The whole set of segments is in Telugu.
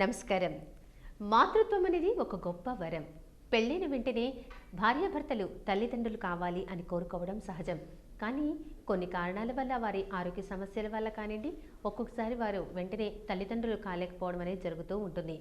నమస్కారం. మాతృత్వం అనేది ఒక గొప్ప వరం. పెళ్ళైన వెంటనే భార్యాభర్తలు తల్లిదండ్రులు కావాలి అని కోరుకోవడం సహజం. కానీ కొన్ని కారణాల వల్ల వారి ఆరోగ్య సమస్యల వల్ల కానివ్వండి, ఒక్కొక్కసారి వారు వెంటనే తల్లిదండ్రులు కాలేకపోవడం అనేది జరుగుతూ ఉంటుంది.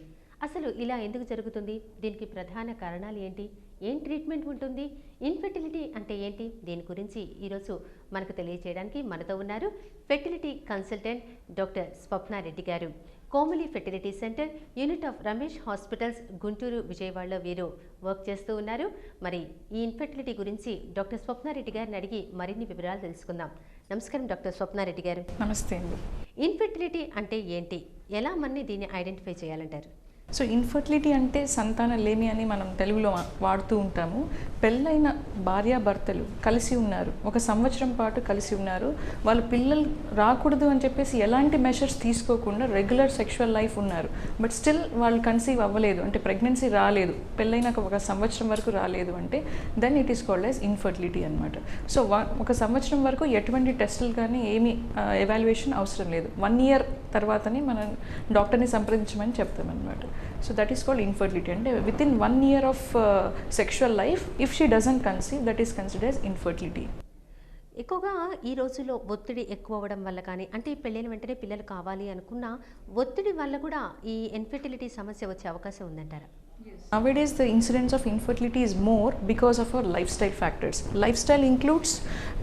అసలు ఇలా ఎందుకు జరుగుతుంది? దీనికి ప్రధాన కారణాలు ఏంటి? ఏం ట్రీట్మెంట్ ఉంటుంది? ఇన్ఫెర్టిలిటీ అంటే ఏంటి? దీని గురించి ఈరోజు మనకు తెలియజేయడానికి మనతో ఉన్నారు ఫెర్టిలిటీ కన్సల్టెంట్ డాక్టర్ స్వప్నారెడ్డి గారు. Komali fertility centre, unit of Ramesh hospitals, Guntur, విజయవాడలో వీరు వర్క్ చేస్తూ ఉన్నారు. మరి ఈ ఇన్ఫెర్టిలిటీ గురించి డాక్టర్ స్వప్నారెడ్డి గారిని అడిగి మరిన్ని వివరాలు తెలుసుకుందాం. నమస్కారం డాక్టర్ స్వప్నారెడ్డి గారు. నమస్తే అండి. ఇన్ఫెర్టిలిటీ అంటే ఏంటి? ఎలా మనని దీన్ని ఐడెంటిఫై చేయాలంటారు? సో ఇన్ఫర్టిలిటీ అంటే సంతాన లేమి అని మనం తెలుగులో వాడుతూ ఉంటాము. పెళ్ళైన భార్యాభర్తలు కలిసి ఉన్నారు, ఒక సంవత్సరం పాటు కలిసి ఉన్నారు, వాళ్ళు పిల్లలు రాకూడదు అని చెప్పేసి ఎలాంటి మెషర్స్ తీసుకోకుండా రెగ్యులర్ సెక్షువల్ లైఫ్ ఉన్నారు. బట్ స్టిల్ వాళ్ళు కన్సీవ్ అవ్వలేదు, అంటే ప్రెగ్నెన్సీ రాలేదు, పెళ్ళైనాక ఒక సంవత్సరం వరకు రాలేదు అంటే then it is called as infertility అనమాట. సో ఒక సంవత్సరం వరకు ఎటువంటి టెస్టులు కానీ ఏమీ ఎవాల్యుయేషన్ అవసరం లేదు. 1 year తర్వాతనే మనం డాక్టర్ని సంప్రదించమని చెప్తామన్నమాట. So that is called infertility. And within 1 year of sexual life, if she doesn't conceive, that is considered as infertility. ఎక్కువగా ఈ రోజుల్లో ఒత్తిడి ఎక్కువ అవ్వడం వల్ల కానీ, అంటే పెళ్ళైన వెంటనే పిల్లలు కావాలి అనుకున్న ఒత్తిడి వల్ల కూడా ఈ ఇన్ఫెర్టిలిటీ సమస్య వచ్చే అవకాశం ఉందంటారా? Nowadays the incidence of infertility is more because of our lifestyle factors. Lifestyle includes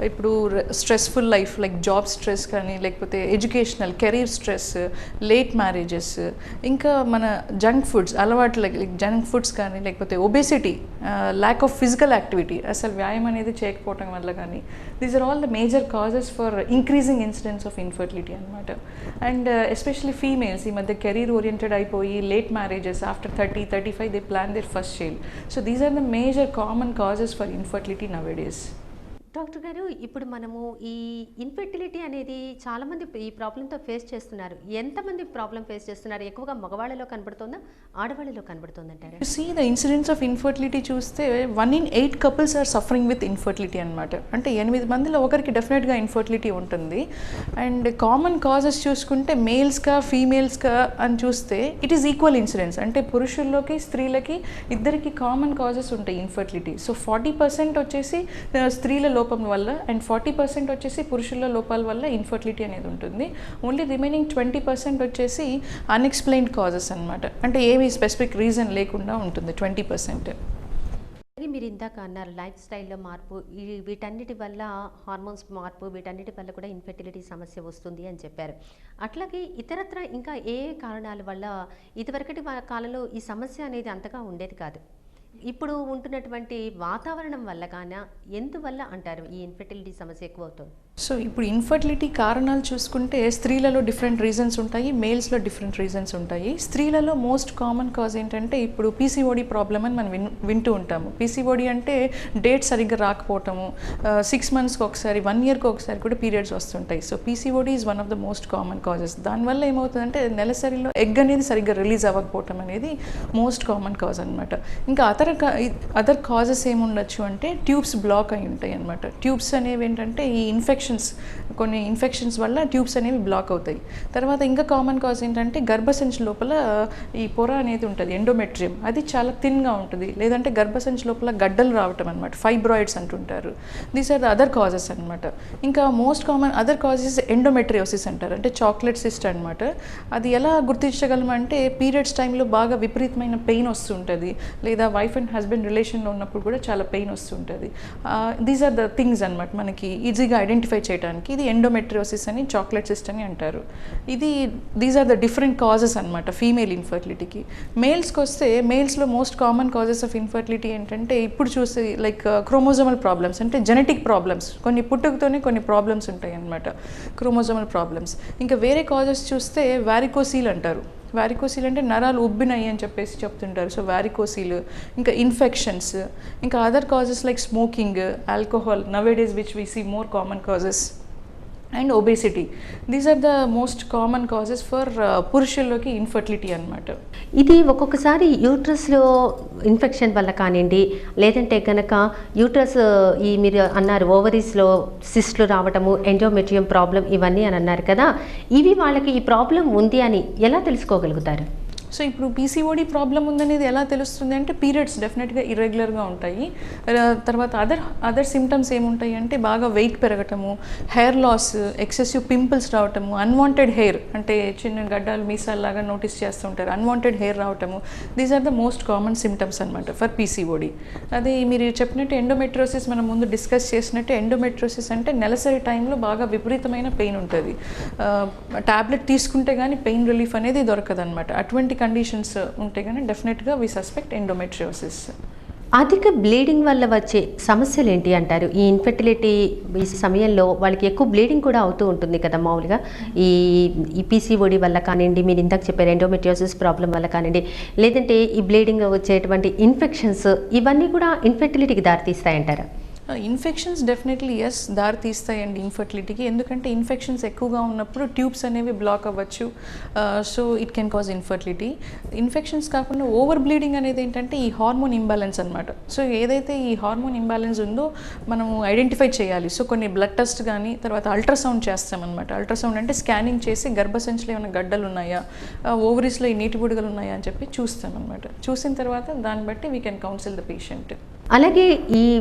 ఇప్పుడు stressful life like job stress కానీ, లేకపోతే educational career stress, late marriages, ఇంకా మన జంక్ ఫుడ్స్ అలవాట్లు లైక్ జంక్ ఫుడ్స్ కానీ, లేకపోతే obesity, lack of physical activity, అసలు వ్యాయామం అనేది చేయకపోవడం వల్ల కానీ, these are all the major causes for increasing incidence of infertility అనమాట. అండ్ ఎస్పెషల్లీ ఫీమేల్స్ ఈ మధ్య కెరీర్ ఓరియంటెడ్ అయిపోయి late marriages after 30-35 they plan their first child. So these are the major common causes for infertility nowadays. Doctor గారు, ఇప్పుడు మనము ఈ ఇన్ఫెర్టిలిటీ అనేది చాలామంది ఈ ప్రాబ్లంతో ఫేస్ చేస్తున్నారు. ఎంతమంది ప్రాబ్లం ఫేస్ చేస్తున్నారు? ఎక్కువగా మగవాళ్ళలో కనబడుతుందా, ఆడవాళ్ళలో కనబడుతుందంటారా? You see the incidence of infertility చూస్తే 1 in 8 couples are suffering with infertility అనమాట. అంటే 8 మందిలో ఒకరికి డెఫినెట్గా ఇన్ఫర్టిలిటీ ఉంటుంది. అండ్ కామన్ కాజెస్ చూసుకుంటే మేల్స్గా ఫీమేల్స్గా అని చూస్తే ఇట్ ఈస్ ఈక్వల్ ఇన్సిడెన్స్. అంటే పురుషుల్లోకి స్త్రీలకి ఇద్దరికి కామన్ కాజెస్ ఉంటాయి ఇన్ఫర్టిలిటీ. సో 40% వచ్చేసి స్త్రీల లోపం వల్ల అండ్ 40% వచ్చేసి పురుషుల లోపాల వల్ల ఇన్ఫర్టిలిటీ అనేది ఉంటుంది. ఓన్లీ రిమైనింగ్ 20% వచ్చేసి అన్ఎక్స్ప్లెయిన్డ్ కాజెస్ అనమాట. అంటే ఏమీ స్పెసిఫిక్ రీజన్ లేకుండా ఉంటుంది 20%. మీరు ఇందాక అన్నారు లైఫ్ స్టైల్లో మార్పు, వీటన్నిటి వల్ల హార్మోన్స్ మార్పు, వీటన్నిటి వల్ల కూడా ఇన్ఫెర్టిలిటీ సమస్య వస్తుంది అని చెప్పారు. అట్లాగే ఇతరత్ర ఇంకా ఏ కారణాల వల్ల ఇదివరకటి కాలంలో ఈ సమస్య అనేది అంతగా ఉండేది కాదు, ఇప్పుడు ఉంటున్నటువంటి వాతావరణం వల్ల కానీ ఎందువల్ల అంటారు ఈ ఇన్ఫెర్టిలిటీ సమస్య ఎక్కువ అవుతుంది? సో ఇప్పుడు ఇన్ఫర్టిలిటీ కారణాలు చూసుకుంటే స్త్రీలలో డిఫరెంట్ రీజన్స్ ఉంటాయి, మేల్స్లో డిఫరెంట్ రీజన్స్ ఉంటాయి. స్త్రీలలో మోస్ట్ కామన్ కాజ్ ఏంటంటే ఇప్పుడు పీసీఓడి ప్రాబ్లమ్ అని మనం వింటూ ఉంటాము. పీసీఓడి అంటే డేట్ సరిగ్గా రాకపోవటము, 6 monthsకి ఒకసారి 1 yearకి ఒకసారి కూడా పీరియడ్స్ వస్తుంటాయి. So PCOD is one of the most common causes. దానివల్ల ఏమవుతుందంటే నెలసరిలో ఎగ్ అనేది సరిగ్గా రిలీజ్ అవ్వకపోవటం అనేది మోస్ట్ కామన్ కాజ్ అనమాట. ఇంకా అదర్ కాజెస్ ఏముండొచ్చు అంటే ట్యూబ్స్ బ్లాక్ అయి ఉంటాయి అనమాట. ట్యూబ్స్ అనేవి ఏంటంటే ఈ కొన్ని ఇన్ఫెక్షన్స్ వల్ల ట్యూబ్స్ అనేవి బ్లాక్ అవుతాయి. తర్వాత ఇంకా కామన్ కాజ్ ఏంటంటే గర్భసంచి లోపల ఈ పొర అనేది ఉంటుంది, ఎండోమెట్రియం, అది చాలా థిన్గా ఉంటుంది. లేదంటే గర్భసంచి లోపల గడ్డలు రావటం అనమాట, ఫైబ్రాయిడ్స్ అంటుంటారు. These are the other causes అనమాట. ఇంకా most common other causes endometriosis అంటారు, అంటే చాక్లెట్ సిస్ట్ అనమాట. అది ఎలా గుర్తించగలమంటే పీరియడ్స్ టైంలో బాగా విపరీతమైన పెయిన్ వస్తుంటుంది, లేదా వైఫ్ అండ్ హస్బెండ్ రిలేషన్లో ఉన్నప్పుడు కూడా చాలా పెయిన్ వస్తుంటుంది. దీస్ ఆర్ ద థింగ్స్ అనమాట మనకి ఈజీగా ఐడెంటిఫై చేయడానికి. ఇది ఎండోమెట్రియోసిస్ అని, చాక్లెట్ సిస్ట్ అని అంటారు. These are the different causes అనమాట ఫీమేల్ ఇన్ఫర్టిలిటీకి. మేల్స్కి వస్తే మేల్స్లో most common causes of infertility ఏంటంటే ఇప్పుడు చూస్తే లైక్ క్రోమోజోమల్ ప్రాబ్లమ్స్, అంటే జెనెటిక్ ప్రాబ్లమ్స్, కొన్ని పుట్టుకతోనే కొన్ని ప్రాబ్లమ్స్ ఉంటాయి అనమాట, క్రోమోజోమల్ ప్రాబ్లమ్స్. ఇంకా వేరే కాజెస్ చూస్తే వారికోసీల్ అంటారు. వారికోసీల్ అంటే నరాలు ఉబ్బినాయి అని చెప్పేసి చెప్తుంటారు. సో వారికోసీల్, ఇంకా ఇన్ఫెక్షన్స్, ఇంకా other causes like smoking, alcohol, nowadays which we see more common causes, and obesity. These are the most common causes for పురుషుల్లోకి ఇన్ఫర్టిలిటీ అనమాట. ఇది ఒక్కొక్కసారి యూట్రస్లో ఇన్ఫెక్షన్ వల్ల కానివ్వండి, లేదంటే కనుక యూట్రస్ ఈ మీరు అన్నారు ఓవరీస్లో సిస్ట్లు రావటము, ఎండోమెట్రియం ప్రాబ్లం, ఇవన్నీ అని అన్నారు కదా, ఇవి వాళ్ళకి ఈ ప్రాబ్లం ఉంది అని ఎలా తెలుసుకోగలుగుతారు? సో ఇప్పుడు పీసీఓడి ప్రాబ్లం ఉందనేది ఎలా తెలుస్తుంది అంటే పీరియడ్స్ డెఫినెట్గా ఇర్రెగ్యులర్గా ఉంటాయి. తర్వాత అదర్ సిమ్టమ్స్ ఏముంటాయి అంటే బాగా వెయిట్ పెరగటము, హెయిర్ లాస్, ఎక్సెసివ్ పింపుల్స్ రావటము, అన్వాంటెడ్ హెయిర్ అంటే చిన్న గడ్డాలు మీసాల్లాగా నోటీస్ చేస్తుంటారు, అన్వాంటెడ్ హెయిర్ రావటము. These are the most common symptoms అనమాట ఫర్ పీసీఓడి. అదే మీరు చెప్పినట్టు ఎండోమెట్రోసిస్ మనం ముందు డిస్కస్ చేసినట్టు ఎండోమెట్రోసిస్ అంటే నెలసరి టైంలో బాగా విపరీతమైన పెయిన్ ఉంటుంది. టాబ్లెట్ తీసుకుంటే కానీ పెయిన్ రిలీఫ్ అనేది దొరకదు అనమాట. అటువంటి కండిషన్స్ ఉంటే కానీ డెఫినెట్గా వి సస్పెక్ట్ ఎండోమెట్రియోసిస్. అధిక బ్లీడింగ్ వల్ల వచ్చే సమస్యలు ఏంటి అంటారు? ఈ ఇన్ఫెర్టిలిటీ ఈ సమయంలో వాళ్ళకి ఎక్కువ బ్లీడింగ్ కూడా అవుతూ ఉంటుంది కదా మామూలుగా. ఈ పీసీఓడి వల్ల కానివ్వండి, మీరు ఇందాక చెప్పారు ఎండోమెట్రియోసిస్ ప్రాబ్లం వల్ల కానివ్వండి, లేదంటే ఈ బ్లీడింగ్ వచ్చేటువంటి ఇన్ఫెక్షన్స్ ఇవన్నీ కూడా ఇన్ఫెర్టిలిటీకి దారితీస్తాయంటారా? ఇన్ఫెక్షన్స్ డెఫినెట్లీ ఎస్ దారి తీస్తాయండి ఇన్ఫర్టిలిటీకి. ఎందుకంటే ఇన్ఫెక్షన్స్ ఎక్కువగా ఉన్నప్పుడు ట్యూబ్స్ అనేవి బ్లాక్ అవ్వచ్చు. So it can cause infertility. Infections కాకుండా ఓవర్ బ్లీడింగ్ అనేది ఏంటంటే ఈ హార్మోన్ ఇంబ్యాలెన్స్ అనమాట. సో ఏదైతే ఈ హార్మోన్ ఇంబ్యాలెన్స్ ఉందో మనము ఐడెంటిఫై చేయాలి. సో కొన్ని బ్లడ్ టెస్ట్ కానీ తర్వాత అల్ట్రాసౌండ్ చేస్తామన్నమాట. అల్ట్రాసౌండ్ అంటే స్కానింగ్ చేసి గర్భసంచిలో ఏమైనా గడ్డలు ఉన్నాయా, ఓవరీస్లో ఈ నీటి బుడగలు ఉన్నాయా అని చెప్పి చూస్తామన్నమాట. చూసిన తర్వాత దాన్ని బట్టి we can council the patient. అలాగే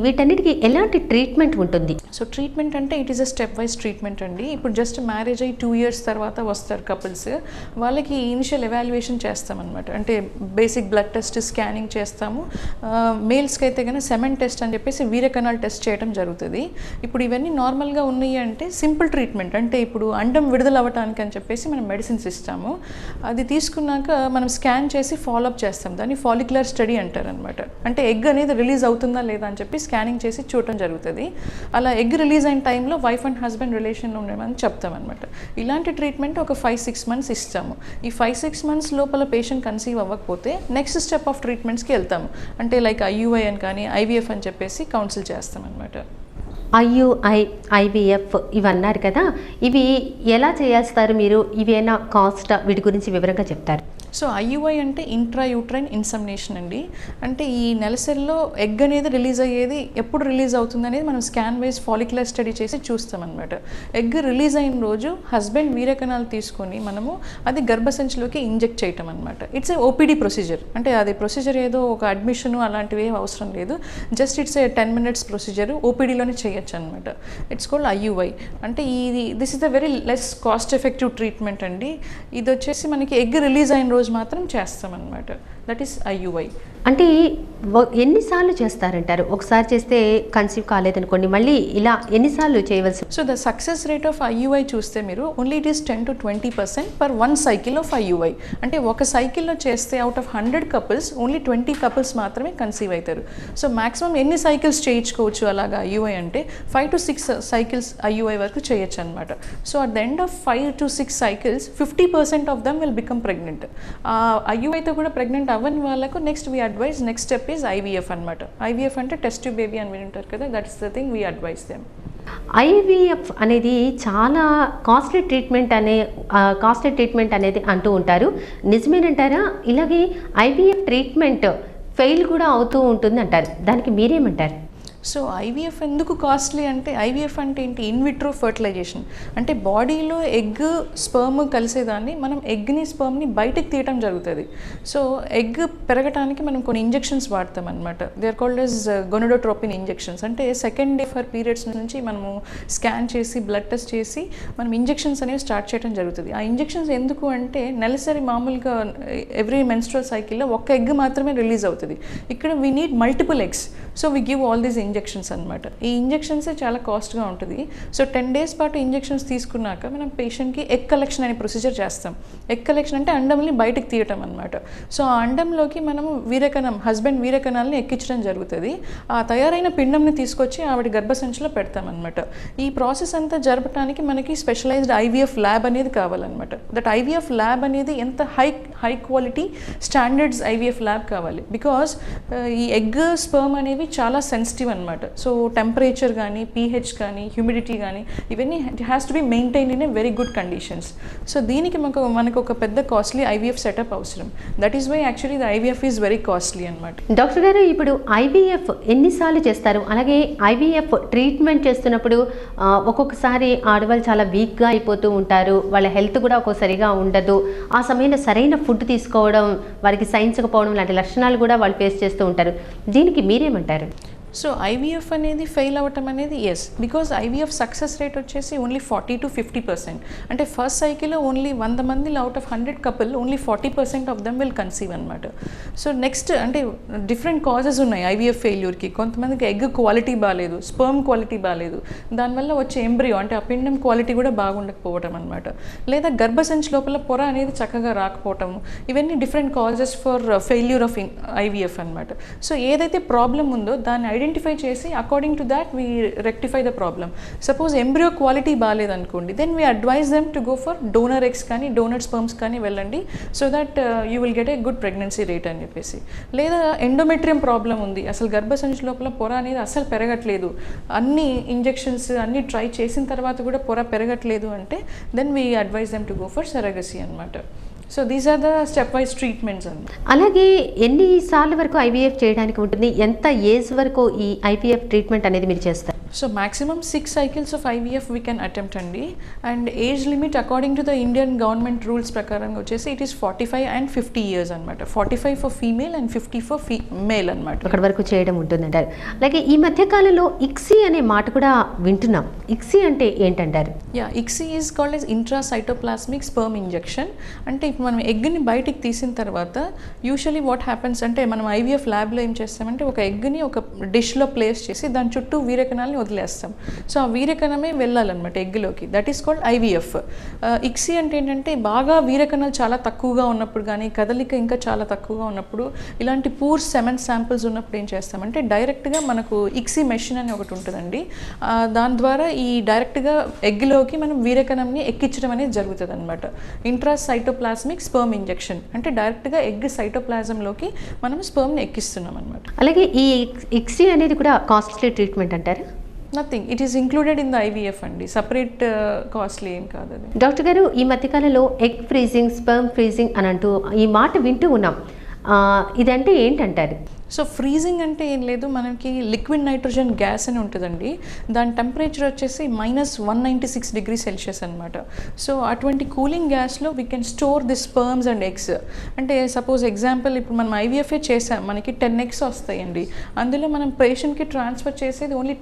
వీటన్నిటికీ ఎలాంటి ట్రీట్మెంట్ ఉంటుంది? సో ట్రీట్మెంట్ అంటే it is a step wise treatment అండి. ఇప్పుడు జస్ట్ మ్యారేజ్ అయ్యి 2 years తర్వాత వస్తారు కపుల్స్, వాళ్ళకి ఇనిషియల్ ఎవాల్యుయేషన్ చేస్తామన్నమాట. అంటే బేసిక్ బ్లడ్ టెస్ట్, స్కానింగ్ చేస్తాము. మేల్స్కి అయితే కనుక సెమెన్ టెస్ట్ అని చెప్పేసి వీరకణాల్ టెస్ట్ చేయడం జరుగుతుంది. ఇప్పుడు ఇవన్నీ నార్మల్గా ఉన్నాయి అంటే సింపుల్ ట్రీట్మెంట్, అంటే ఇప్పుడు అండం విడుదల అవ్వటానికి అని చెప్పేసి మనం మెడిసిన్స్ ఇస్తాము. అది తీసుకున్నాక మనం స్కాన్ చేసి ఫాలోఅప్ చేస్తాం. దాన్ని ఫాలిక్యులర్ స్టడీ అంటారు అనమాట. అంటే ఎగ్ అనేది రిలీజ్ అవుతుందా లేదా అని చెప్పి స్కానింగ్ చేసి చూడటం జరుగుతుంది. అలా ఎగ్ రిలీజ్ అయిన టైంలో వైఫ్ అండ్ హస్బెండ్ రిలేషన్లో ఉండేమని చెప్తామన్నమాట. ఇలాంటి ట్రీట్మెంట్ ఒక 5-6 months ఇస్తాము. ఈ 5-6 months లోపల పేషెంట్ కన్సీవ్ అవ్వకపోతే నెక్స్ట్ స్టెప్ ఆఫ్ ట్రీట్మెంట్స్కి వెళ్తాము. అంటే లైక్ ఐయుఐ అని కానీ ఐవీఎఫ్ అని చెప్పేసి కౌన్సిల్ చేస్తామన్నమాట. ఐయుఐ, ఐవీఎఫ్ ఇవన్నారు కదా, ఇవి ఎలా చేస్తారు మీరు? ఇవేనా కాస్ట్? వీటి గురించి వివరంగా చెప్తారు. సో ఐయుఐ అంటే ఇంట్రాయూట్రైన్ ఇన్సెమినేషన్ అండి. అంటే ఈ నెలసరిలో ఎగ్ అనేది రిలీజ్ అయ్యేది ఎప్పుడు రిలీజ్ అవుతుంది అనేది మనం స్కాన్ వైజ్ ఫాలిక్యులర్ స్టడీ చేసి చూస్తామన్నమాట. ఎగ్ రిలీజ్ అయిన రోజు హస్బెండ్ వీరకణాలు తీసుకొని మనము అది గర్భసంచిలోకి ఇంజెక్ట్ చేయటం అనమాట. It's a OPD procedure. అంటే అది ప్రొసీజర్ ఏదో ఒక అడ్మిషన్ అలాంటివి ఏం అవసరం లేదు. Just it's a 10 minutes procedure, ఓపీడీలోనే చేయొచ్చు అనమాట. It's called IUI. అంటే this is the very less cost effective treatment అండి. ఇది వచ్చేసి మనకి ఎగ్ రిలీజ్ అయిన రోజు మాత్రం చేస్తామన్నమాట. That is IUI. అంటే ఎన్నిసార్లు చేస్తారంటారు? ఒకసారి చేస్తే కన్సీవ్ కాలేదనుకోండి, మళ్ళీ ఇలా ఎన్నిసార్లు చేయవలసి? So the success rate of IUI చూస్తే మీరు only it is 10 to 20% per 1 cycle of IUI. అంటే ఒక సైకిల్లో చేస్తే out of 100 couples only 20 couples మాత్రమే కన్సీవ్ అవుతారు. సో మాక్సిమం ఎన్ని సైకిల్స్ చేయించుకోవచ్చు అలాగా ఐయుఐ అంటే 5 to 6 cycles ఐయుఐ వరకు చేయొచ్చు అనమాట. So at the end of 5 to 6 cycles 50% of them will become pregnant. ఐయుఐతో కూడా ప్రెగ్నెంట్ అవ్వని వాళ్ళకు next we advise next step is IVF అనమాట. ఐవీఎఫ్ అంటే టెస్ట్ ట్యూబ్ బేబీ అని వింటారు కదా, that is the thing we advise them. IVF అనేది చాలా కాస్ట్లీ ట్రీట్మెంట్ అనేది అంటూ ఉంటారు, నిజమేనంటారా? ఇలాగే ఐవీఎఫ్ ట్రీట్మెంట్ ఫెయిల్ కూడా అవుతూ ఉంటుంది అంటారు, దానికి మీరేమంటారు? సో ఐవీఎఫ్ ఎందుకు కాస్ట్లీ అంటే, ఐవీఎఫ్ అంటే ఏంటి? In vitro fertilization. అంటే బాడీలో ఎగ్ స్పర్మ్ కలిసేదాన్ని మనం ఎగ్ని స్పర్మ్ని బయటకు తీయటం జరుగుతుంది. సో ఎగ్ పెరగటానికి మనం కొన్ని ఇంజెక్షన్స్ వాడతాం అనమాట. They are called as gonadotropin injections. అంటే సెకండ్ డే ఫర్ పీరియడ్స్ నుంచి మనము స్కాన్ చేసి బ్లడ్ టెస్ట్ చేసి మనం ఇంజెక్షన్స్ అనేవి స్టార్ట్ చేయడం జరుగుతుంది. ఆ ఇంజెక్షన్స్ ఎందుకు అంటే నెలసరి మామూలుగా ఎవ్రీ మెన్స్ట్రల్ సైకిల్లో ఒక్క ఎగ్ మాత్రమే రిలీజ్ అవుతుంది. ఇక్కడ we need multiple eggs. So we give all these injections అనమాట. ఈ ఇంజెక్షన్సే చాలా కాస్ట్గా ఉంటుంది. సో 10 days పాటు ఇంజెక్షన్స్ తీసుకున్నాక మనం పేషెంట్కి ఎగ్ కలెక్షన్ అనే ప్రొసీజర్ చేస్తాం. ఎగ్ కలెక్షన్ అంటే అండంని బయటకు తీయటం అనమాట. సో ఆ అండంలోకి మనము హస్బెండ్ వీరకణాలని ఎక్కించడం జరుగుతుంది. ఆ తయారైన పిండంని తీసుకొచ్చి ఆవిడ గర్భసంచిలో పెడతామన్నమాట. ఈ ప్రాసెస్ అంతా జరపడానికి మనకి స్పెషలైజ్డ్ ఐవీఎఫ్ ల్యాబ్ అనేది కావాలన్నమాట. దట్ ఐవీఎఫ్ ల్యాబ్ అనేది ఎంత high quality standards IVF lab కావాలి. బికాజ్ ఈ ఎగ్ స్పర్మ్ అనేవి చాలా సెన్సిటివ్ అనమాట. అనమాట. సో టెంపరేచర్ కానీ, pH కానీ, హ్యూమిడిటీ కానీ ఇవన్నీ it has to be maintain in a very good conditions. So దీనికి మనకు ఒక పెద్ద కాస్ట్లీ IVF సెటప్ అవసరం. That is why actually the IVF is very costly అనమాట. డాక్టర్ గారు, ఇప్పుడు IVF ఎన్నిసార్లు చేస్తారు? అలాగే IVF ట్రీట్మెంట్ చేస్తున్నప్పుడు ఒక్కొక్కసారి ఆడవాళ్ళు చాలా వీక్గా అయిపోతూ ఉంటారు, వాళ్ళ హెల్త్ కూడా ఒక్కోసారిగా ఉండదు, ఆ సమయంలో సరైన ఫుడ్ తీసుకోవడం, వారికి సహించకపోవడం లాంటి లక్షణాలు కూడా వాళ్ళు ఫేస్ చేస్తూ ఉంటారు. దీనికి మీరేమంటారు? సో IVF అనేది ఫెయిల్ అవ్వటం అనేది yes, because IVF success rate వచ్చేసి ఓన్లీ 40 to 50%. అంటే ఫస్ట్ సైకిల్లో ఓన్లీ 100 మందిలో out of 100 couple only 40% of them will conceive అనమాట. సో నెక్స్ట్ అంటే డిఫరెంట్ కాజెస్ ఉన్నాయి IVF ఫెయిల్యూర్కి. కొంతమందికి ఎగ్ క్వాలిటీ బాగాలేదు, స్పర్మ్ క్వాలిటీ బాగాలేదు, దానివల్ల వచ్చే ఎంబ్రియో అంటే ఆ పిండం క్వాలిటీ కూడా బాగుండకపోవటం అనమాట. లేదా గర్భసంచి లోపల పొర అనేది చక్కగా రాకపోవటం, ఇవన్నీ different causes for failure of IVF అనమాట. సో ఏదైతే ప్రాబ్లం ఉందో దాన్ని ఐడెంటిఫై చేసి according to that we rectify the problem. Suppose embryo quality బాగాలేదనుకోండి, then we advise them to go for donor eggs కానీ డోనర్ స్పర్మ్స్ కానీ వెళ్ళండి, so that you will get a good pregnancy rate అని చెప్పేసి. లేదా ఎండోమెట్రియం ప్రాబ్లం ఉంది, అసలు గర్భసంచి లోపల పొర అనేది అసలు పెరగట్లేదు, అన్ని ఇంజెక్షన్స్ అన్ని ట్రై చేసిన తర్వాత కూడా పొర పెరగట్లేదు అంటే then we advise them to go for surrogacy అనమాట. So these are the step wise treatments అన్నమాట. అలాగే ఎన్నిసార్లు వరకు IVF చేయడానికి ఉంటుంది? ఎంత ఏజ్ వరకు ఈ IVF ట్రీట్మెంట్ అనేది మీరు చేస్తారు? So maximum 6 cycles of IVF we can attempt అండి. And age limit according to the Indian government rules ప్రకారంగా వచ్చేసి ఇట్ ఈస్ 45 and 50 years అనమాట. 45 for female and 50 for male అనమాట. అక్కడి వరకు చేయడం ఉంటుందంటారు. అలాగే ఈ మధ్యకాలంలో ICSI అనే మాట కూడా వింటున్నాం. ICSI అంటే ఏంటంటారు? ICSI is called as intracytoplasmic sperm injection. అంటే ఇప్పుడు మనం ఎగ్ని బయటికి తీసిన తర్వాత యూజువలీ వాట్ హ్యాపెన్స్ అంటే మనం IVF ల్యాబ్లో ఏం చేస్తామంటే ఒక ఎగ్ని ఒక డిష్లో ప్లేస్ చేసి దాని చుట్టూ వీరకణాలని వదిలేస్తాం. సో ఆ వీరకణమే వెళ్ళాలన్నమాట ఎగ్లోకి. That is called IVF. ICSI అంటే ఏంటంటే బాగా వీరకణాలు చాలా తక్కువగా ఉన్నప్పుడు కానీ, కదలిక ఇంకా చాలా తక్కువగా ఉన్నప్పుడు, ఇలాంటి పూర్ సెమెన్ శాంపిల్స్ ఉన్నప్పుడు ఏం చేస్తామంటే డైరెక్ట్గా మనకు ICSI మెషిన్ అని ఒకటి ఉంటుందండి. దాని ద్వారా ఈ డైరెక్ట్గా ఎగ్లోకి మనం వీరకణంని ఎక్కించడం అనేది జరుగుతుంది అనమాట. ఇంట్రాసైటోప్లాస్మిక్ స్పర్మ్ ఇంజెక్షన్ అంటే డైరెక్ట్గా ఎగ్ సైటోప్లాజంలోకి మనం స్పర్మ్ని ఎక్కిస్తున్నాం అనమాట. అలాగే ఈ ICSI అనేది కూడా కాస్ట్లీ ట్రీట్మెంట్ అంటారు? Nothing, it is included in the IVF అండి, సపరేట్ కాస్ట్లీ ఏం కాదు అది. డాక్టర్ గారు, ఈ మధ్యకాలంలో ఎగ్ ఫ్రీజింగ్, స్పర్మ్ ఫ్రీజింగ్ అని అంటూ ఈ మాట వింటూ ఉన్నాం. ఇదంటే ఏంటంటారు? సో ఫ్రీజింగ్ అంటే ఏం లేదు, మనకి లిక్విడ్ నైట్రోజన్ గ్యాస్ అని ఉంటుందండి. దాని టెంపరేచర్ వచ్చేసి -196 degrees Celsius అనమాట. సో అటువంటి కూలింగ్ గ్యాస్లో we can store the sperms and eggs. అంటే సపోజ్ ఎగ్జాంపుల్ ఇప్పుడు మనం IVF చేసాం, మనకి 10 eggs వస్తాయండి. అందులో మనం పేషెంట్కి ట్రాన్స్ఫర్ చేసేది only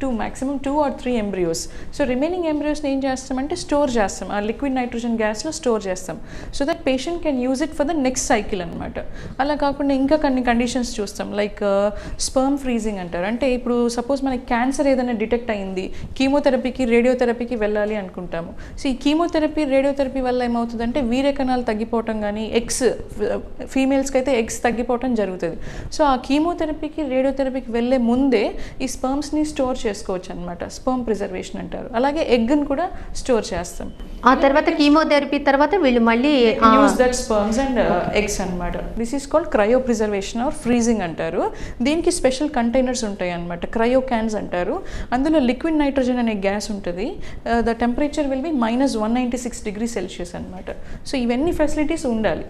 2 maximum 2 or 3 embryos. So remaining ఎంబ్రియోస్ని ఏం చేస్తామంటే స్టోర్ చేస్తాం, ఆ లిక్విడ్ నైట్రోజన్ గ్యాస్లో స్టోర్ చేస్తాం, so that patient can use it for the next cycle అనమాట. అలా కాకుండా ఇంకా కొన్ని కండిషన్స్ చూస్తాం, లైక్ స్పర్మ్ ఫ్రీజింగ్ అంటారు. అంటే ఇప్పుడు సపోజ్ మనకి క్యాన్సర్ ఏదైనా డిటెక్ట్ అయింది, కీమోథెరపీకి రేడియోథెరపీకి వెళ్ళాలి అనుకుంటాము. సో ఈ కీమోథెరపీ రేడియోథెరపీ వల్ల ఏమవుతుందంటే వీరకణాలు తగ్గిపోవటం కానీ, ఎగ్స్ ఫీమేల్స్కి అయితే ఎగ్స్ తగ్గిపోవటం జరుగుతుంది. సో ఆ కీమోథెరపీకి రేడియోథెరపీకి వెళ్ళే ముందే ఈ స్పర్మ్స్ని స్టోర్ చేసుకోవచ్చు అనమాట, స్పర్మ్ ప్రిజర్వేషన్ అంటారు. అలాగే ఎగ్ని కూడా స్టోర్ చేస్తాం. ఆ తర్వాత కీమోథెరపీ తర్వాత వీళ్ళు మళ్ళీ use that sperms and eggs అనమాట. This is called cryopreservation or freezing అంటారు. దీనికి స్పెషల్ కంటైనర్స్ ఉంటాయి అనమాట, క్రయో క్యాన్స్ అంటారు. అందులో లిక్విడ్ నైట్రోజన్ అనే గ్యాస్ ఉంటుంది. The temperature will be -196 degrees Celsius అనమాట. సో ఇవన్నీ ఫెసిలిటీస్ ఉండాలి.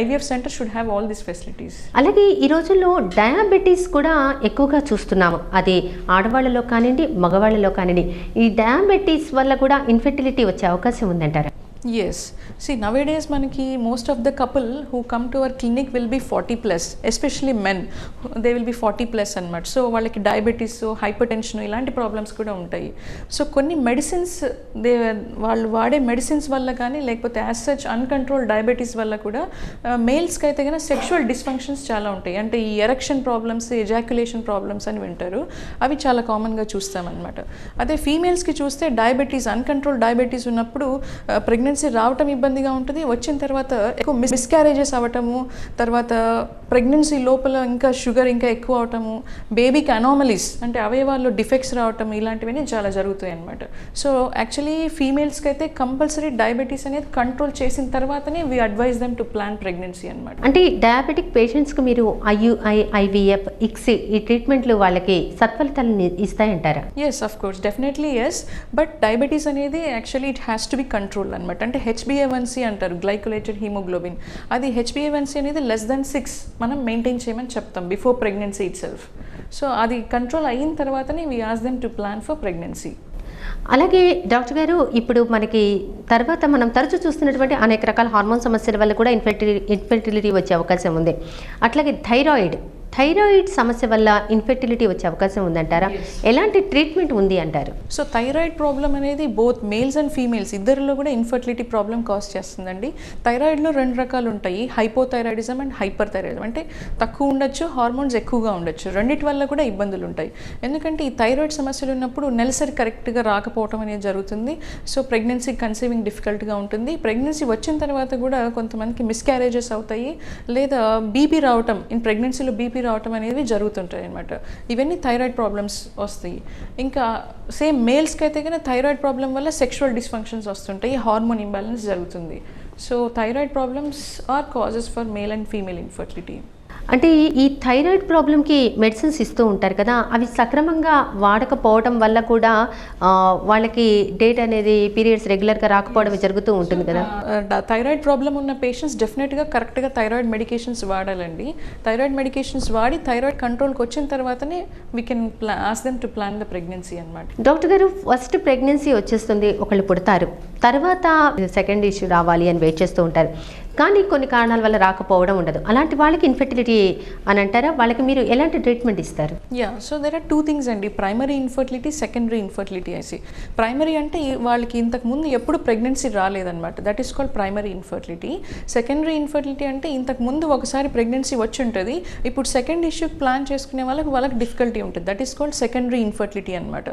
IVF centre should have all these facilities. అలాగే ఈ రోజుల్లో డయాబెటీస్ కూడా ఎక్కువగా చూస్తున్నాము. అది ఆడవాళ్ళలో కానివ్వండి, మగవాళ్ళలో కానివ్వండి. ఈ డయాబెటీస్ వల్ల కూడా ఇన్ఫెర్టిలిటీ వచ్చే అవకాశం ఉందంటారా? Yes. See, nowadays manaki most of the couple who come to our clinic will be 40+, especially men. They will be 40+ anmat. So వాళ్ళకి డయాబెటీస్, హైపర్టెన్షన్ ఇలాంటి ప్రాబ్లమ్స్ కూడా ఉంటాయి. సో కొన్ని మెడిసిన్స్ వాళ్ళు వాడే మెడిసిన్స్ వల్ల కానీ, లేకపోతే యాజ్ సచ్ అన్కంట్రోల్ డయాబెటీస్ వల్ల కూడా మేల్స్కి అయితే కన్నా సెక్షువల్ డిస్ఫంక్షన్స్ చాలా ఉంటాయి. అంటే ఈ ఎరెక్షన్ ప్రాబ్లమ్స్, ఎజాక్యులేషన్ ప్రాబ్లమ్స్ అని వింటారు, అవి చాలా కామన్గా చూస్తామన్నమాట. అదే ఫీమేల్స్కి చూస్తే డయాబెటీస్, అన్కంట్రోల్ డయాబెటీస్ ఉన్నప్పుడు ప్రెగ్నెన్సీ ప్రెగ్నెన్సీ రావటం ఇబ్బందిగా ఉంటుంది, వచ్చిన తర్వాత ఎక్కువ మిస్క్యారేజెస్ అవ్వటము, తర్వాత ప్రెగ్నెన్సీ లోపల ఇంకా షుగర్ ఇంకా ఎక్కువ అవటము, బేబీకి అనామలీస్ అంటే అవయవాల్లో డిఫెక్ట్స్ రావటం, ఇలాంటివన్నీ చాలా జరుగుతాయి అన్నమాట. సో యాక్చువల్లీ ఫీమేల్స్కి అయితే కంపల్సరీ డయాబెటీస్ అనేది కంట్రోల్ చేసిన తర్వాతనే we advise them to plan pregnancy అనమాట. అంటే డయాబెటిక్ పేషెంట్స్కి మీరు IUI, IVF, ICSI ఈ ట్రీట్మెంట్లు వాళ్ళకి సత్ఫలితాలను ఇస్తాయంటారా? Yes, of course, definitely yes. But diabetes అనేది actually it has to be control అనమాట. అంటే HbA1c అంటారు, గ్లైకోలేటెడ్ హీమోగ్లోబిన్. అది HbA1c అనేది <6 మనం మెయింటైన్ చేయమని చెప్తాం before pregnancy it self. So అది కంట్రోల్ అయిన తర్వాతనే we ask them to plan for pregnancy. అలాగే డాక్టర్ గారు, ఇప్పుడు మనకి తర్వాత మనం తరచూ చూస్తున్నటువంటి అనేక రకాల హార్మోన్ సమస్యల వల్ల కూడా ఇన్ఫెర్టిలిటీ వచ్చే అవకాశం ఉంది. అట్లాగే థైరాయిడ్ సమస్య వల్ల ఇన్ఫెర్టిలిటీ వచ్చే అవకాశం ఉందంటారా? ఎలాంటి ట్రీట్మెంట్ ఉంది అంటారు? సో థైరాయిడ్ ప్రాబ్లం అనేది బోత్ మేల్స్ అండ్ ఫీమేల్స్ ఇద్దరిలో కూడా ఇన్ఫర్టిలిటీ ప్రాబ్లం కాజ్ చేస్తుందండి. థైరాయిడ్లో 2 రకాలు ఉంటాయి, హైపోథైరాయిడిజం అండ్ హైపర్ థైరాయిడిజం. అంటే తక్కువ ఉండొచ్చు, హార్మోన్స్ ఎక్కువగా ఉండొచ్చు. రెండిటి వల్ల కూడా ఇబ్బందులు ఉంటాయి. ఎందుకంటే ఈ థైరాయిడ్ సమస్యలు ఉన్నప్పుడు నెలసరి కరెక్ట్గా రాకపోవడం అనేది జరుగుతుంది. సో ప్రెగ్నెన్సీ కన్సీవింగ్ డిఫికల్ట్గా ఉంటుంది. ప్రెగ్నెన్సీ వచ్చిన తర్వాత కూడా కొంతమందికి మిస్క్యారేజెస్ అవుతాయి, లేదా బీపీ రావటం, ఇన్ ప్రెగ్నెన్సీలో బీపీ రావటం అనేవి జరుగుతుంటాయి అన్నమాట. ఇవన్నీ థైరాయిడ్ ప్రాబ్లమ్స్ వస్తాయి. ఇంకా సేమ్ మేల్స్కి అయితే కనుక థైరాయిడ్ ప్రాబ్లం వల్ల సెక్షువల్ డిస్ఫంక్షన్స్ వస్తుంటాయి, హార్మోన్ ఇంబ్యాలెన్స్ జరుగుతుంది. So thyroid problems are causes for male and female infertility. అంటే ఈ థైరాయిడ్ ప్రాబ్లంకి మెడిసిన్స్ ఇస్తూ ఉంటారు కదా, అవి సక్రమంగా వాడకపోవడం వల్ల కూడా వాళ్ళకి డేట్ అనేది పీరియడ్స్ రెగ్యులర్గా రాకపోవడం జరుగుతూ ఉంటుంది కదా. థైరాయిడ్ ప్రాబ్లం ఉన్న పేషెంట్స్ డెఫినెట్గా కరెక్ట్గా థైరాయిడ్ మెడికేషన్స్ వాడాలండి. థైరాయిడ్ మెడికేషన్స్ వాడి థైరాయిడ్ కంట్రోల్కి వచ్చిన తర్వాతనే we can ask them to plan the pregnancy అనమాట. డాక్టర్ గారు, ఫస్ట్ ప్రెగ్నెన్సీ వచ్చేస్తుంది, ఒకళ్ళు పుడతారు, తర్వాత సెకండ్ ఇష్యూ రావాలి అని వెయిట్ చేస్తూ ఉంటారు, కానీ కొన్ని కారణాల వల్ల రాకపోవడం ఉండదు. అలాంటి వాళ్ళకి ఇన్ఫెర్టిలిటీ అని అంటారా? వాళ్ళకి మీరు ఎలాంటి ట్రీట్మెంట్ ఇస్తారు? సో దెర్ ఆర్ 2 థింగ్స్ అండి, primary infertility, secondary infertility. Primary అంటే వాళ్ళకి ఇంతకుముందు ఎప్పుడు ప్రెగ్నెన్సీ రాలేదన్నమాట, that is called primary infertility. Secondary infertility అంటే ఇంతకుముందు ఒకసారి ప్రెగ్నెన్సీ వచ్చి ఉంటుంది, ఇప్పుడు సెకండ్ ఇష్యూ ప్లాన్ చేసుకునే వాళ్ళకి డిఫికల్టీ ఉంటుంది, that is called secondary infertility అనమాట.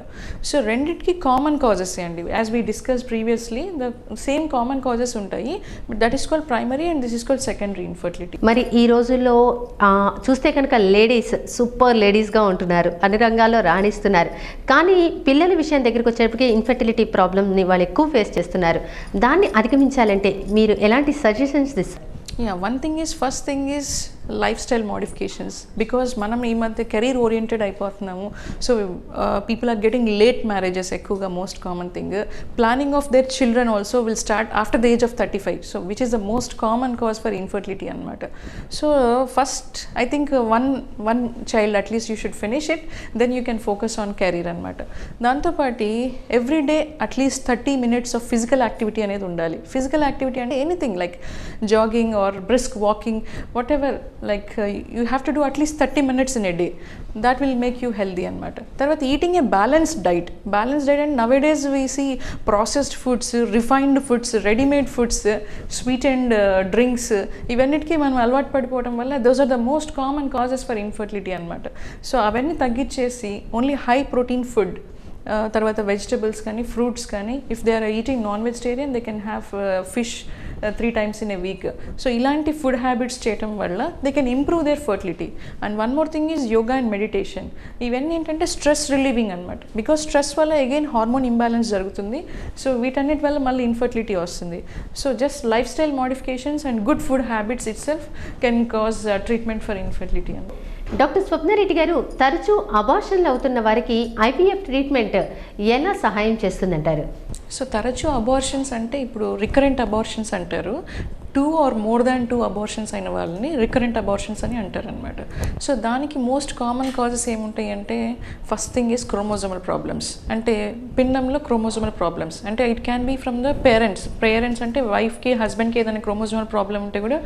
సో రెండింటికి కామన్ కాజెస్ అండి, as we discuss previously the same common causes ఉంటాయి, but that is called primary and this is called secondary infertility. మరి ఈ రోజుల్లో చూస్తే కనుక లేడీస్ సూపర్ లేడీస్గా ఉంటున్నారు, అన్ని రంగాల్లో రాణిస్తున్నారు, కానీ పిల్లల విషయం దగ్గరికి వచ్చేటప్పటికి ఇన్ఫెర్టిలిటీ ప్రాబ్లమ్ని వాళ్ళు ఎక్కువ ఫేస్ చేస్తున్నారు. దాన్ని అధిగమించాలంటే మీరు ఎలాంటి సజెషన్స్ ఇస్తారు? First thing is lifestyle modifications. Because మనం ఈ మధ్య కెరీర్ ఓరియంటెడ్ అయిపోతున్నాము. So people are getting late marriages ఎక్కువగా, most common thing. Planning of their children also will start after the age of 35. So which is the most common cause for infertility అనమాట. So first I think one child at least you should finish it, then you can focus on career అనమాట. దాంతోపాటు every day at least 30 minutes of physical activity అనేది ఉండాలి. ఫిజికల్ యాక్టివిటీ అంటే anything like jogging or brisk walking, whatever, like you have to do at least 30 minutes in a day. That will make you healthy anamata. Tarvata eating a balanced diet and nowadays we see processed foods, refined foods, ready made foods, sweetened drinks, ivannitiki manam alvaatu padipovam valla those are the most common causes for infertility anamata. So avanni taggichesi only high protein food, తర్వాత వెజిటబుల్స్ కానీ ఫ్రూట్స్ కానీ, if they are eating non vegetarian they can have fish 3 times in a week. So ఇలాంటి ఫుడ్ హ్యాబిట్స్ చేయటం వల్ల దే కెన్ improve their fertility. And one more thing is yoga and meditation. ఇవన్నీ ఏంటంటే స్ట్రెస్ రిలీవింగ్ అనమాట. బికాస్ స్ట్రెస్ వల్ల అగైన్ హార్మోన్ ఇంబ్యాలెన్స్ జరుగుతుంది. సో వీటన్నిటి వల్ల మళ్ళీ ఇన్ఫర్టిలిటీ వస్తుంది. So just lifestyle modifications and good food habits it self can cause treatment for infertility. Doctor Swapna Reddy గారు, తరచూ అబార్షన్లు అవుతున్న వారికి IVF ట్రీట్మెంట్ ఎలా సహాయం చేస్తుందంటారు? సో తరచూ అబార్షన్స్ అంటే ఇప్పుడు రికరెంట్ అబార్షన్స్ అంటారు. 2 or more than 2 అబార్షన్స్ అయిన వాళ్ళని రికరెంట్ అబార్షన్స్ అని అంటారు అనమాట. సో దానికి మోస్ట్ కామన్ కాజెస్ ఏముంటాయి అంటే, first thing is chromosomal problems. అంటే పిండంలో క్రోమోజోమల్ ప్రాబ్లమ్స్ అంటే it can be from the parents అంటే వైఫ్కి హస్బెండ్కి ఏదైనా క్రోమోజోమల్ ప్రాబ్లం ఉంటే కూడా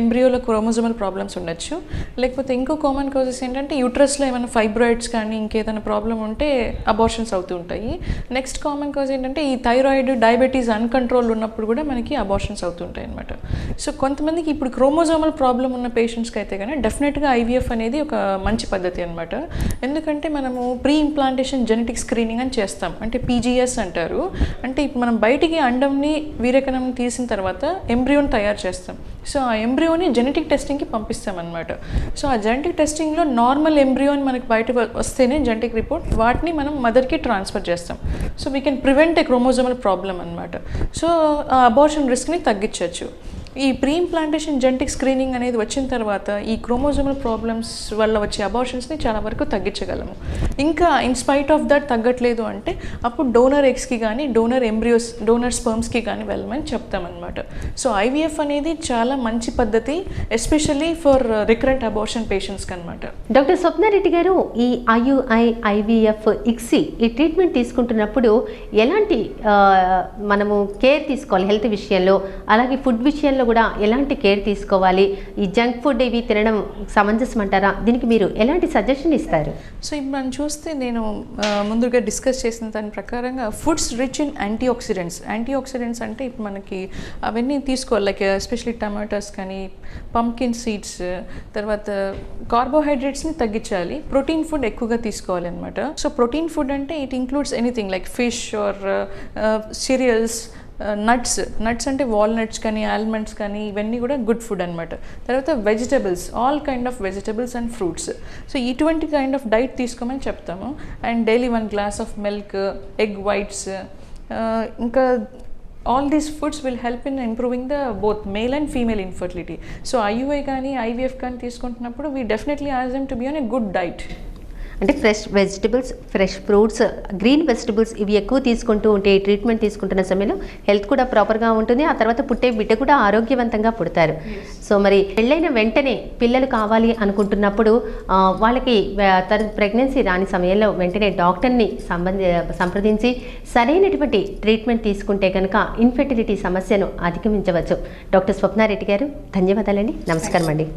ఎంబ్రియోలో క్రోమోజోమల్ ప్రాబ్లమ్స్ ఉండొచ్చు. లేకపోతే ఇంకో కామన్ కాజెస్ ఏంటంటే యూట్రస్లో ఏమైనా ఫైబ్రాయిడ్స్ కానీ ఇంకేదైనా ప్రాబ్లం ఉంటే అబార్షన్స్ అవుతూ ఉంటాయి. నెక్స్ట్ కామన్ కాజ్ ఏంటంటే ఈ థైరాయిడ్, డయాబెటీస్ అన్కంట్రోల్ ఉన్నప్పుడు కూడా మనకి అబార్షన్స్ అవుతుంటాయి అనమాట. సో కొంతమందికి ఇప్పుడు క్రోమోజోమల్ ప్రాబ్లం ఉన్న పేషెంట్స్కి అయితే కానీ డెఫినెట్గా ఐవీఎఫ్ అనేది ఒక మంచి పద్ధతి అనమాట. ఎందుకంటే మనము ప్రీ ఇంప్లాంటేషన్ జెనెటిక్ స్క్రీనింగ్ అని చేస్తాం, అంటే పీజీఎస్ అంటారు. అంటే ఇప్పుడు మనం బయటికి అండంని వీరేకణం తీసిన తర్వాత ఎంబ్రియోని తయారు చేస్తాం. సో ఆ ఎంబ్రియోని జెనెటిక్ టెస్టింగ్కి పంపిస్తామన్నమాట. సో ఆ జెనెటిక్ టెస్టింగ్లో నార్మల్ ఎంబ్రియోని మనకి బయట వస్తేనే జెనెటిక్ రిపోర్ట్, వాటిని మనం మదర్కి ట్రాన్స్ఫర్ చేస్తాం. So we can prevent A chromosomal problem అనమాట. సో ఆ అబార్షన్ రిస్క్ని తగ్గించవచ్చు. ఈ ప్రీ ఇంప్లాంటేషన్ జెనెటిక్ స్క్రీనింగ్ అనేది వచ్చిన తర్వాత ఈ క్రోమోజోమల్ ప్రాబ్లమ్స్ వల్ల వచ్చే అబార్షన్స్ని చాలా వరకు తగ్గించగలము. ఇంకా ఇన్స్పైట్ ఆఫ్ దట్ తగ్గట్లేదు అంటే అప్పుడు డోనర్ ఎగ్స్కి కానీ డోనర్ స్పర్మ్స్కి కానీ వెళ్ళమని చెప్తామన్నమాట. సో ఐవీఎఫ్ అనేది చాలా మంచి పద్ధతి, ఎస్పెషల్లీ ఫర్ రికరెంట్ అబార్షన్ పేషెంట్స్కి అనమాట. డాక్టర్ స్వప్నారెడ్డి గారు, ఈ ఐయుఐ, ఐవీఎఫ్, ఇక్సీ ఈ ట్రీట్మెంట్ తీసుకుంటున్నప్పుడు ఎలాంటి మనము కేర్ తీసుకోవాలి హెల్త్ విషయంలో, అలాగే ఫుడ్ విషయంలో కూడా ఎలాంటి కేర్ తీసుకోవాలి? ఈ జంక్ ఫుడ్ ఇవి తినడం సమంజసం అంటారా? దీనికి మీరు ఎలాంటి సజెషన్ ఇస్తారు? సో ఇప్పుడు మనం చూస్తే నేను ముందుగా డిస్కస్ చేసిన దాని ప్రకారంగా ఫుడ్స్ రిచ్ ఇన్ యాంటీఆక్సిడెంట్స్ అంటే ఇప్పుడు మనకి అవన్నీ తీసుకోవాలి, లైక్ ఎస్పెషలీ టమాటోస్ కానీ, పంకిన్ సీడ్స్, తర్వాత కార్బోహైడ్రేట్స్ని తగ్గించాలి, ప్రోటీన్ ఫుడ్ ఎక్కువగా తీసుకోవాలి అనమాట. సో ప్రోటీన్ ఫుడ్ అంటే it includes anything like fish or cereals, nuts అంటే వాల్నట్స్ కానీ, ఆల్మండ్స్ కానీ, ఇవన్నీ కూడా గుడ్ ఫుడ్ అనమాట. తర్వాత vegetables, all kind of vegetables and fruits. So ఇటువంటి కైండ్ ఆఫ్ డైట్ తీసుకోమని చెప్తాము. And daily 1 glass of milk, egg whites, ఇంకా all these foods will help in improving the both male and female infertility. So IUI కానీ ఐవీఎఫ్ కానీ తీసుకుంటున్నప్పుడు we definitely ask them to be on a good diet. అంటే fresh vegetables, fresh fruits, green vegetables ఇవి ఎక్కువ తీసుకుంటూ ఉంటే ఈ ట్రీట్మెంట్ తీసుకుంటున్న సమయంలో హెల్త్ కూడా ప్రాపర్గా ఉంటుంది. ఆ తర్వాత పుట్టే బిడ్డ కూడా ఆరోగ్యవంతంగా పుడతారు. సో మరి పెళ్ళైన వెంటనే పిల్లలు కావాలి అనుకుంటున్నప్పుడు వాళ్ళకి ప్రెగ్నెన్సీ రాని సమయంలో వెంటనే డాక్టర్ని సంప్రదించి సరైనటువంటి ట్రీట్మెంట్ తీసుకుంటే కనుక ఇన్ఫెర్టిలిటీ సమస్యను అధిగమించవచ్చు. డాక్టర్ స్వప్నారెడ్డి గారు, ధన్యవాదాలండి. నమస్కారం అండి.